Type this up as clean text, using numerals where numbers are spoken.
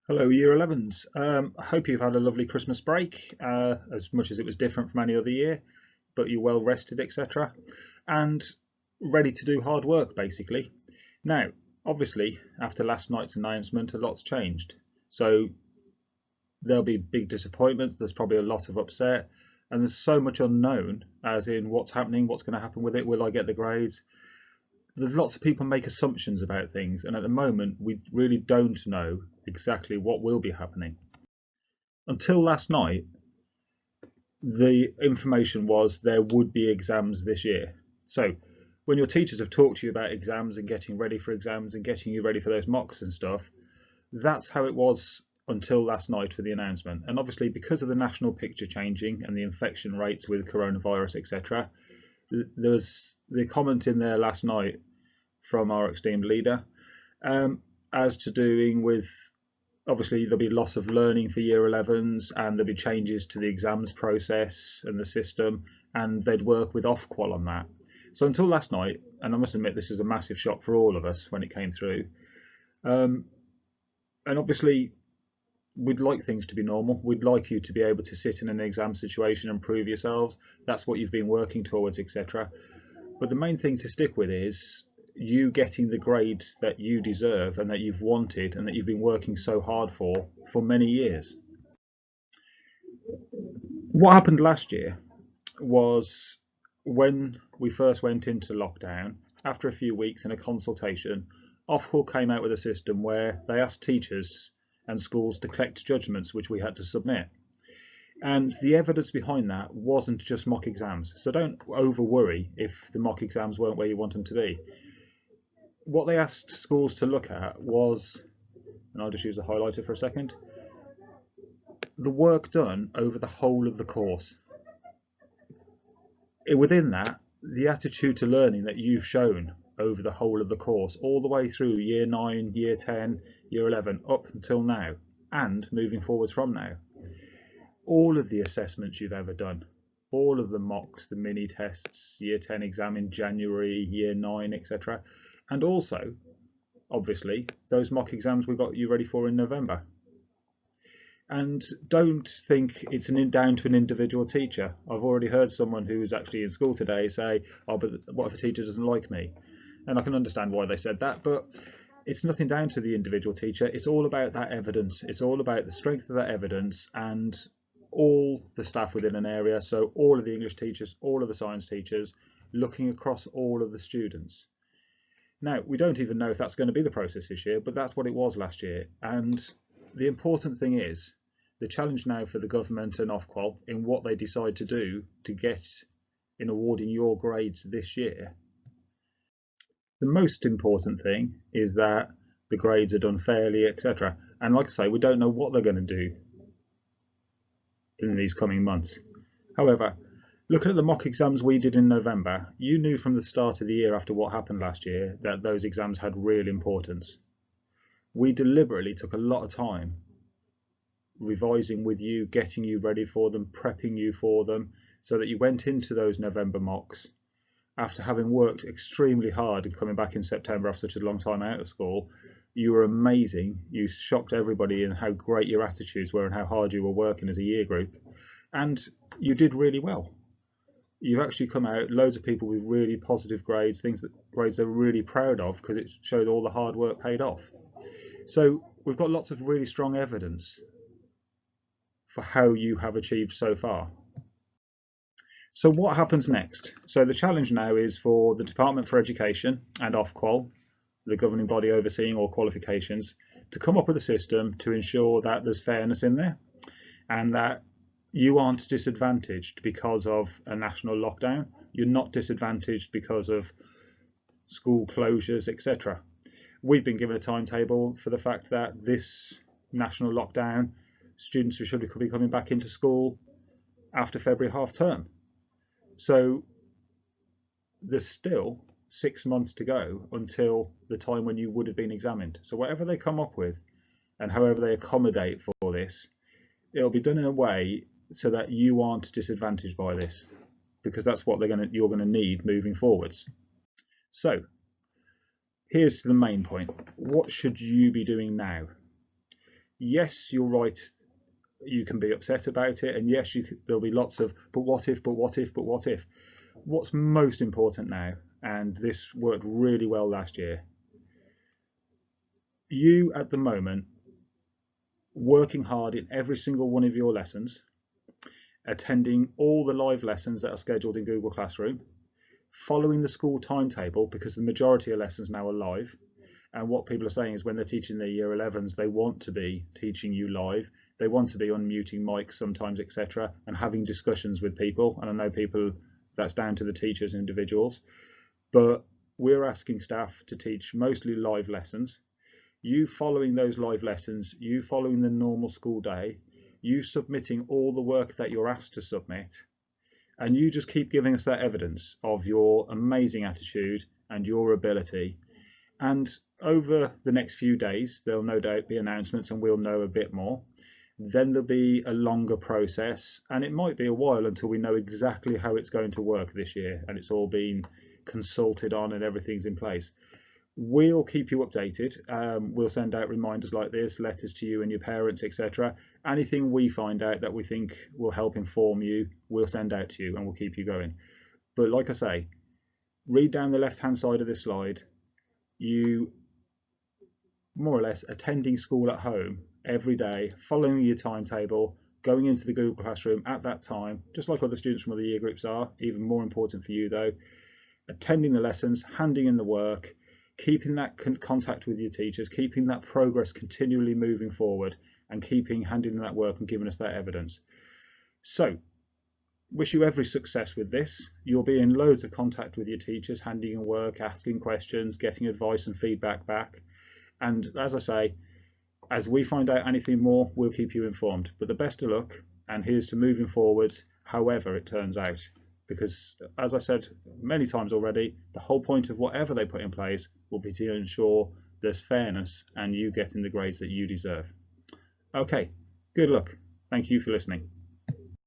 Hello, Year 11s. I hope you've had a lovely Christmas break, as much as it was different from any other year, but you're well rested, etc., and ready to do hard work, basically. Now, obviously, after last night's announcement, a lot's changed. So there'll be big disappointments, there's probably a lot of upset, and there's so much unknown, as in what's happening, what's going to happen with it, will I get the grades? There's lots of people make assumptions about things, and at the moment we really don't know exactly what will be happening. Until last night, the information was there would be exams this year. So when your teachers have talked to you about exams and getting ready for exams and getting you ready for those mocks and stuff, that's how it was until last night for the announcement. And obviously, because of the national picture changing and the infection rates with coronavirus, etc., there was the comment in there last night from our esteemed leader, as to doing with, obviously there'll be loss of learning for year 11s and there'll be changes to the exams process and the system, and they'd work with Ofqual on that. So until last night, and I must admit this is a massive shock for all of us when it came through, and obviously we'd like things to be normal. We'd like you to be able to sit in an exam situation and prove yourselves. That's what you've been working towards, etc. But the main thing to stick with is you getting the grades that you deserve and that you've wanted and that you've been working so hard for many years. What happened last year was, when we first went into lockdown, after a few weeks in a consultation, Ofqual came out with a system where they asked teachers and schools to collect judgments which we had to submit. And the evidence behind that wasn't just mock exams. So don't over worry if the mock exams weren't where you want them to be. What they asked schools to look at was, and I'll just use a highlighter for a second, the work done over the whole of the course. Within that, the attitude to learning that you've shown over the whole of the course, all the way through year 9, year 10, year 11, up until now, and moving forwards from now. All of the assessments you've ever done, all of the mocks, the mini tests, year 10 exam in January, year 9, etc. And also, obviously, those mock exams we got you ready for in November. And don't think it's down to an individual teacher. I've already heard someone who was actually in school today say, oh, but what if a teacher doesn't like me? And I can understand why they said that, but it's nothing down to the individual teacher. It's all about that evidence. It's all about the strength of that evidence and all the staff within an area. So all of the English teachers, all of the science teachers, looking across all of the students. Now, we don't even know if that's going to be the process this year, but that's what it was last year. And the important thing is, the challenge now for the government and Ofqual in what they decide to do to get in awarding your grades this year. The most important thing is that the grades are done fairly, etc. And like I say, we don't know what they're going to do in these coming months. However, looking at the mock exams we did in November, you knew from the start of the year after what happened last year that those exams had real importance. We deliberately took a lot of time revising with you, getting you ready for them, prepping you for them, so that you went into those November mocks after having worked extremely hard and coming back in September after such a long time out of school. You were amazing. You shocked everybody in how great your attitudes were and how hard you were working as a year group, and you did really well. You've actually come out, loads of people with really positive grades, grades they're really proud of, because it showed all the hard work paid off. So we've got lots of really strong evidence for how you have achieved so far. So what happens next? So the challenge now is for the Department for Education and Ofqual, the governing body overseeing all qualifications, to come up with a system to ensure that there's fairness in there and that you aren't disadvantaged because of a national lockdown. You're not disadvantaged because of school closures, etc. We've been given a timetable for the fact that this national lockdown, students who should be coming back into school after February half term. So there's still 6 months to go until the time when you would have been examined. So whatever they come up with and however they accommodate for this, it'll be done in a way so that you aren't disadvantaged by this, because that's what you're going to need moving forwards. So here's the main point. What should you be doing now? Yes, you're right, you can be upset about it, and yes, there'll be lots of but what if, but what if, but what if. What's most important now, and this worked really well last year, you at the moment working hard in every single one of your lessons, attending all the live lessons that are scheduled in Google Classroom, following the school timetable, because the majority of lessons now are live. And what people are saying is when they're teaching their year 11s, they want to be teaching you live. They want to be unmuting mics sometimes, etc., and having discussions with people. And I know people, that's down to the teachers and individuals. But we're asking staff to teach mostly live lessons. You following those live lessons, you following the normal school day, you submitting all the work that you're asked to submit, and you just keep giving us that evidence of your amazing attitude and your ability. And over the next few days, there'll no doubt be announcements and we'll know a bit more. Then there'll be a longer process, and it might be a while until we know exactly how it's going to work this year and it's all been consulted on and everything's in place. We'll keep you updated. We'll send out reminders like this, letters to you and your parents, etc. Anything we find out that we think will help inform you, we'll send out to you and we'll keep you going. But like I say, read down the left-hand side of this slide. You more or less attending school at home every day, following your timetable, going into the Google Classroom at that time, just like other students from other year groups are. Even more important for you though, attending the lessons, handing in the work, keeping that contact with your teachers, keeping that progress continually moving forward, and handing in that work and giving us that evidence. So wish you every success with this. You'll be in loads of contact with your teachers, handing in work, asking questions, getting advice and feedback back. And as I say, as we find out anything more, we'll keep you informed. But the best of luck, and here's to moving forwards however it turns out. Because as I said many times already, the whole point of whatever they put in place will be to ensure there's fairness and you getting the grades that you deserve. Okay, good luck. Thank you for listening.